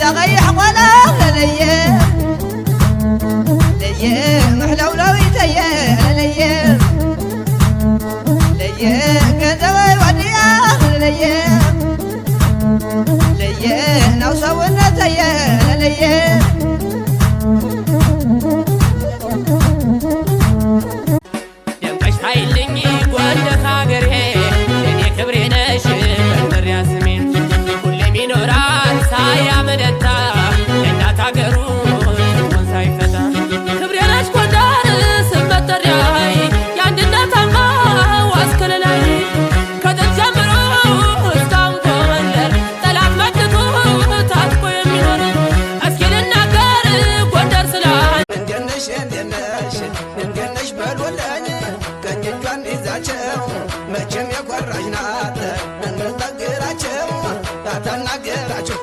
تغيح ولا ليه ليه محلولوي تيه ليه ليه كذا وديا ليه ليه نوصونا تيه ليه دمقش هايلني قد خاغري اني كبري نش بندر ياسمين كل مينوران سايا مدتا እናት አገሩ ሳይፈታ ክብሬ ነሽ ጎንደር ስመጠሪያይ የአንድነት አምባ ዋስከለላይ ከጥንት ጀምሮ እስካሁን ጎንደር ጠላት መክቶ ታጥቆ የሚኖር እስኪ ልናገር ጎንደር ስላል እንደነሽ እንደነሽ በልወለኝ ቀኝ እጇን ይዛቸው መቼም የኮራጅ ናት እንጠግራቸው ታተናገራቸው